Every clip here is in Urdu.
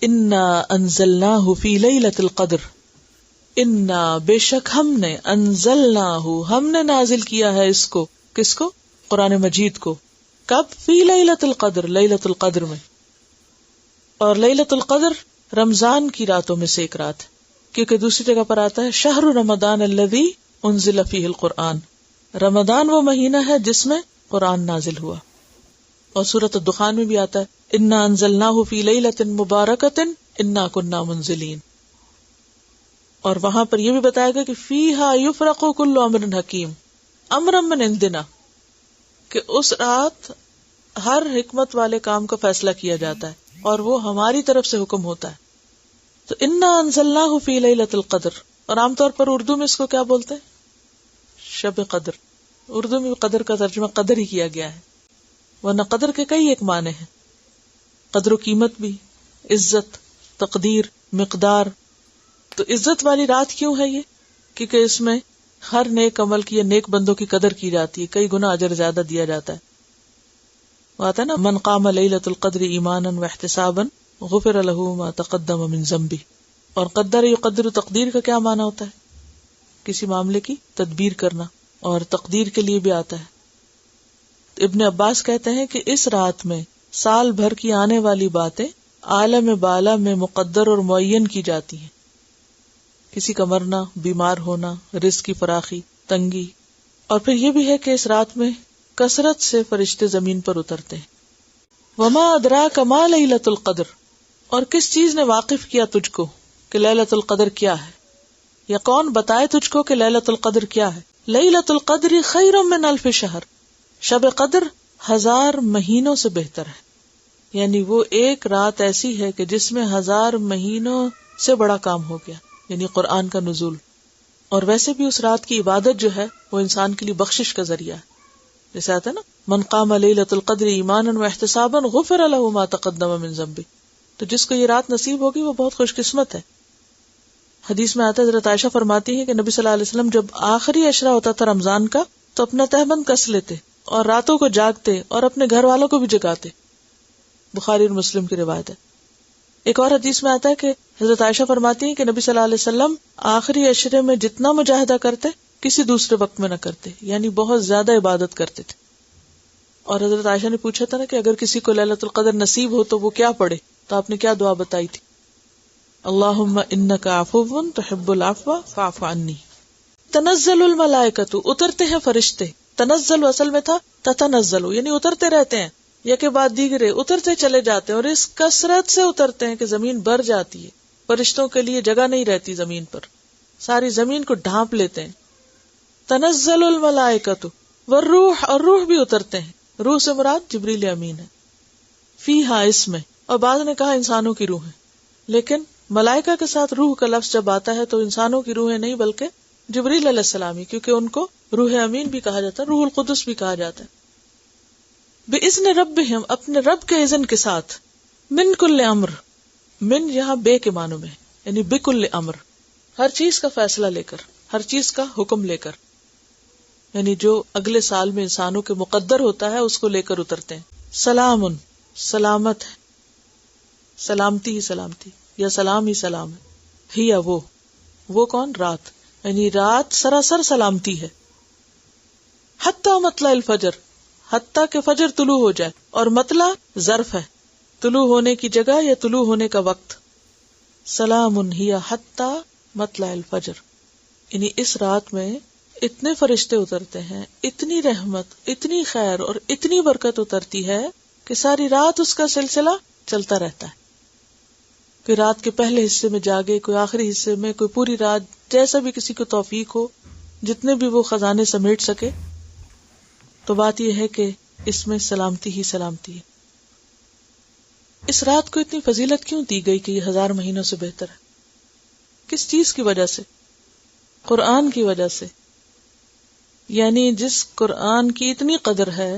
انا انزلناہ فی لیلۃ القدر، انا بے شک ہم نے، انزلناہ ہم نے نازل کیا ہے اس کو، کس کو؟ قرآن مجید کو. کب؟ فی لیلۃ القدر، لیلۃ القدر میں. اور لیلۃ القدر رمضان کی راتوں میں سے ایک رات ہے، کیونکہ دوسری جگہ پر آتا ہے شہر رمضان الذی انزل فیہ القرآن، رمضان وہ مہینہ ہے جس میں قرآن نازل ہوا. اور سورۃ الدخان میں بھی آتا ہے انا انزلناہ فی لیلۃ مبارکۃ انا کنا منزلین. اور وہاں پر یہ بھی بتایا گیا کہ فیہا یفرق کل امر حکیم امرا من عندنا، کہ اس رات ہر حکمت والے کام کا فیصلہ کیا جاتا ہے اور وہ ہماری طرف سے حکم ہوتا ہے. تو انا انزلناہ فی لیلۃ القدر، اور عام طور پر اردو میں اس کو کیا بولتے ہیں؟ شب قدر. اردو میں قدر کا ترجمہ قدر ہی کیا گیا ہے، ورنہ قدر کے کئی ایک معنی ہیں. قدر و قیمت بھی، عزت، تقدیر، مقدار. تو عزت والی رات کیوں ہے یہ؟ کیونکہ اس میں ہر نیک عمل کی یا نیک بندوں کی قدر کی جاتی ہے، کئی گنا اجر زیادہ دیا جاتا ہے. وہ آتا ہے نا من قام لیلۃ القدر ایمانا واحتسابا غفر له ما تقدم من ذنبہ. اور قدر یقدر، تقدیر کا کیا معنی ہوتا ہے؟ کسی معاملے کی تدبیر کرنا، اور تقدیر کے لیے بھی آتا ہے. ابن عباس کہتے ہیں کہ اس رات میں سال بھر کی آنے والی باتیں عالم بالا میں مقدر اور معین کی جاتی ہیں. کسی کا مرنا، بیمار ہونا، رزق کی فراخی، تنگی. اور پھر یہ بھی ہے کہ اس رات میں کثرت سے فرشتے زمین پر اترتے ہیں. وما ادراک ما لیلۃ القدر، اور کس چیز نے واقف کیا تجھ کو کہ لیلۃ القدر کیا ہے، یا کون بتائے تجھ کو کہ لیلۃ القدر کیا ہے؟ لیلۃ القدر خیر من الف شہر، شب قدر 1000 مہینوں سے بہتر ہے. یعنی وہ ایک رات ایسی ہے کہ جس میں 1000 مہینوں سے بڑا کام ہو گیا، یعنی قرآن کا نزول. اور ویسے بھی اس رات کی عبادت جو ہے وہ انسان کے لیے بخشش کا ذریعہ ہے. جیسے آتا ہے نا من قام لیلۃ القدر ایمانا واحتسابا غفر له ما تقدم من ذنبہ. تو جس کو یہ رات نصیب ہوگی وہ بہت خوش قسمت ہے. حدیث میں آتا ہے حضرت عائشہ فرماتی ہے کہ نبی صلی اللہ علیہ وسلم جب آخری عشرہ ہوتا تھا رمضان کا تو اپنا تہبند کس لیتے اور راتوں کو جاگتے اور اپنے گھر والوں کو بھی جگاتے. بخاری اور مسلم کی روایت ہے. ایک اور حدیث میں آتا ہے کہ حضرت عائشہ فرماتی ہیں کہ نبی صلی اللہ علیہ وسلم آخری عشرے میں جتنا مجاہدہ کرتے کسی دوسرے وقت میں نہ کرتے، یعنی بہت زیادہ عبادت کرتے تھے. اور حضرت عائشہ نے پوچھا تھا نا کہ اگر کسی کو لیلۃ القدر نصیب ہو تو وہ کیا پڑھے، تو آپ نے کیا دعا بتائی تھی؟ اللہم انک عفو تحب العفو فاعف عنی. تنزل الملائکۃ، اترتے ہیں فرشتے. تنزل اصل میں تھا تتنزل، یعنی اترتے رہتے ہیں، یکے بعد دیگرے اترتے چلے جاتے ہیں، اور اس کثرت سے اترتے ہیں کہ زمین بھر جاتی ہے. فرشتوں کے لیے جگہ نہیں رہتی زمین پر، ساری زمین کو ڈھانپ لیتے ہیں. تنزل الملائکۃ والروح، اور روح بھی اترتے ہیں. روح سے مراد جبریل امین ہے. فیہا، اس میں. اور بعض نے کہا انسانوں کی روح ہے، لیکن ملائکہ کے ساتھ روح کا لفظ جب آتا ہے تو انسانوں کی روحیں نہیں بلکہ جبریل علیہ السلام ہی، کیونکہ ان کو روح امین بھی کہا جاتا ہے، روح القدس بھی کہا جاتا ہے. بِإِذْنِ رَبِّهِمْ، اپنے رب کے اذن کے ساتھ. من کل امر، من یہاں بے کے معنوں میں، یعنی بکل امر، ہر چیز کا فیصلہ لے کر، ہر چیز کا حکم لے کر، یعنی جو اگلے سال میں انسانوں کے مقدر ہوتا ہے اس کو لے کر اترتے ہیں. سلام، سلامت ہے، سلامتی ہی سلامتی، یا سلام ہی سلام ہے. ہی وہ کون؟ رات، یعنی رات سراسر سلامتی ہے. حتی مطلع الفجر، حتی کہ فجر طلوع ہو جائے. اور مطلع ظرف ہے، طلوع ہونے کی جگہ یا طلوع ہونے کا وقت. سلام ہی حتی مطلع الفجر، یعنی اس رات میں اتنے فرشتے اترتے ہیں، اتنی رحمت، اتنی خیر اور اتنی برکت اترتی ہے کہ ساری رات اس کا سلسلہ چلتا رہتا ہے. کوئی رات کے پہلے حصے میں جاگے، کوئی آخری حصے میں، کوئی پوری رات، جیسا بھی کسی کو توفیق ہو، جتنے بھی وہ خزانے سمیٹ سکے. تو بات یہ ہے کہ اس میں سلامتی ہی سلامتی ہے. اس رات کو اتنی فضیلت کیوں دی گئی کہ یہ 1000 مہینوں سے بہتر ہے؟ کس چیز کی وجہ سے؟ قرآن کی وجہ سے. یعنی جس قرآن کی اتنی قدر ہے،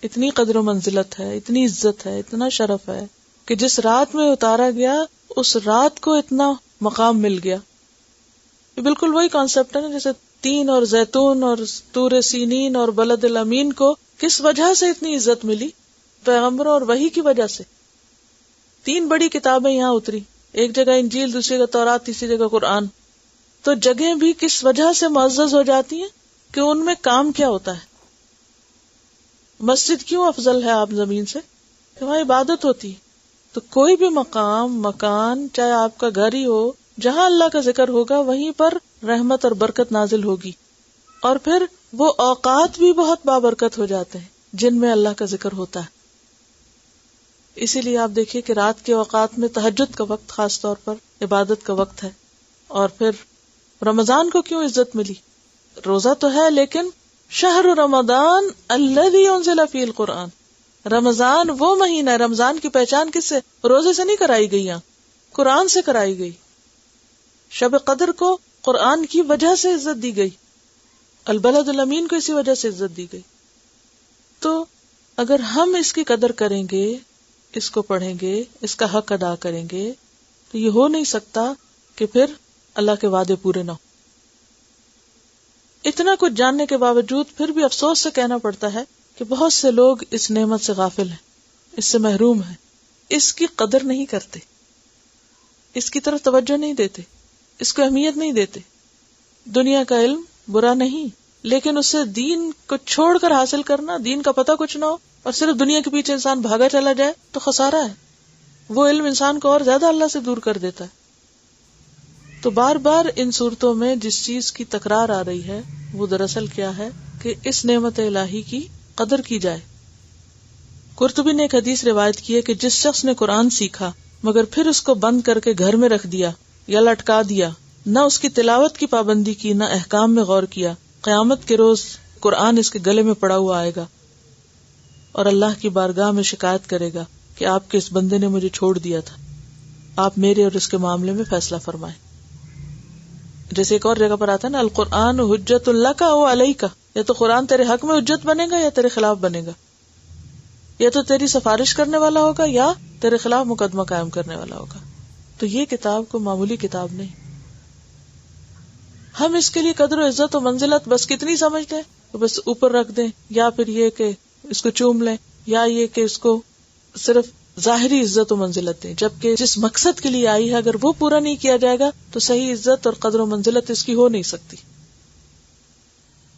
اتنی قدر و منزلت ہے، اتنی عزت ہے، اتنا شرف ہے کہ جس رات میں اتارا گیا اس رات کو اتنا مقام مل گیا. یہ بالکل وہی کانسیپٹ ہے نا جیسے تین اور زیتون اور طور سینین اور بلد الامین کو کس وجہ سے اتنی عزت ملی؟ پیغمبروں اور وحی کی وجہ سے. 3 بڑی کتابیں یہاں اتری، ایک جگہ انجیل، دوسری جگہ تورات، تیسری جگہ قرآن. تو جگہیں بھی کس وجہ سے معزز ہو جاتی ہیں کہ ان میں کام کیا ہوتا ہے. مسجد کیوں افضل ہے آپ زمین سے؟ کہ وہاں عبادت ہوتی ہے. تو کوئی بھی مقام، مکان، چاہے آپ کا گھر ہی ہو، جہاں اللہ کا ذکر ہوگا وہیں پر رحمت اور برکت نازل ہوگی. اور پھر وہ اوقات بھی بہت بابرکت ہو جاتے ہیں جن میں اللہ کا ذکر ہوتا ہے. اسی لیے آپ دیکھیے کہ رات کے اوقات میں تہجد کا وقت خاص طور پر عبادت کا وقت ہے. اور پھر رمضان کو کیوں عزت ملی؟ روزہ تو ہے لیکن شہر رمضان الذی انزل فیہ القرآن، رمضان وہ مہینہ ہے. رمضان کی پہچان کس سے؟ روزے سے نہیں کرائی گئی، یہاں قرآن سے کرائی گئی. شب قدر کو قرآن کی وجہ سے عزت دی گئی، البلد الامین کو اسی وجہ سے عزت دی گئی. تو اگر ہم اس کی قدر کریں گے، اس کو پڑھیں گے، اس کا حق ادا کریں گے، تو یہ ہو نہیں سکتا کہ پھر اللہ کے وعدے پورے نہ ہو. اتنا کچھ جاننے کے باوجود پھر بھی افسوس سے کہنا پڑتا ہے کہ بہت سے لوگ اس نعمت سے غافل ہیں، اس سے محروم ہیں، اس کی قدر نہیں کرتے، اس کی طرف توجہ نہیں دیتے، اس کو اہمیت نہیں دیتے. دنیا کا علم برا نہیں، لیکن اس سے دین کو چھوڑ کر حاصل کرنا، دین کا پتہ کچھ نہ ہو اور صرف دنیا کے پیچھے انسان بھاگا چلا جائے تو خسارہ ہے. وہ علم انسان کو اور زیادہ اللہ سے دور کر دیتا ہے. تو بار بار ان صورتوں میں جس چیز کی تکرار آ رہی ہے وہ دراصل کیا ہے کہ اس نعمت الہی کی قدر کی جائے. قرطبی نے ایک حدیث روایت کی ہے کہ جس شخص نے قرآن سیکھا مگر پھر اس کو بند کر کے گھر میں رکھ دیا یا لٹکا دیا، نہ اس کی تلاوت کی پابندی کی، نہ احکام میں غور کیا، قیامت کے روز قرآن اس کے گلے میں پڑا ہوا آئے گا اور اللہ کی بارگاہ میں شکایت کرے گا کہ آپ کے اس بندے نے مجھے چھوڑ دیا تھا، آپ میرے اور اس کے معاملے میں فیصلہ فرمائیں. جیسے ایک اور جگہ پر آتا ہے نا، القرآن حجت لک او علیک، یا تو قرآن تیرے حق میں حجت بنے گا یا تیرے خلاف بنے گا، یا تو تیری سفارش کرنے والا ہوگا یا تیرے خلاف مقدمہ قائم کرنے والا ہوگا. تو یہ کتاب کو معمولی کتاب نہیں. ہم اس کے لیے قدر و عزت و منزلت بس کتنی سمجھتے ہیں کہ بس اوپر رکھ دیں، یا پھر یہ کہ اس کو چوم لیں، یا یہ کہ اس کو صرف ظاہری عزت و منزلت دیں، جبکہ جس مقصد کے لیے آئی ہے اگر وہ پورا نہیں کیا جائے گا تو صحیح عزت اور قدر و منزلت اس کی ہو نہیں سکتی.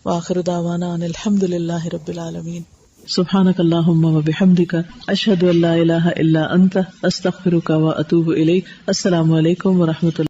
وآخر دعوانا ان الحمد للہ رب العالمین. سبحانک اللہم و بحمدک، اشہد ان لا الہ الا انت، استغفرک و اتوب الیک. السلام علیکم و رحمۃ اللہ.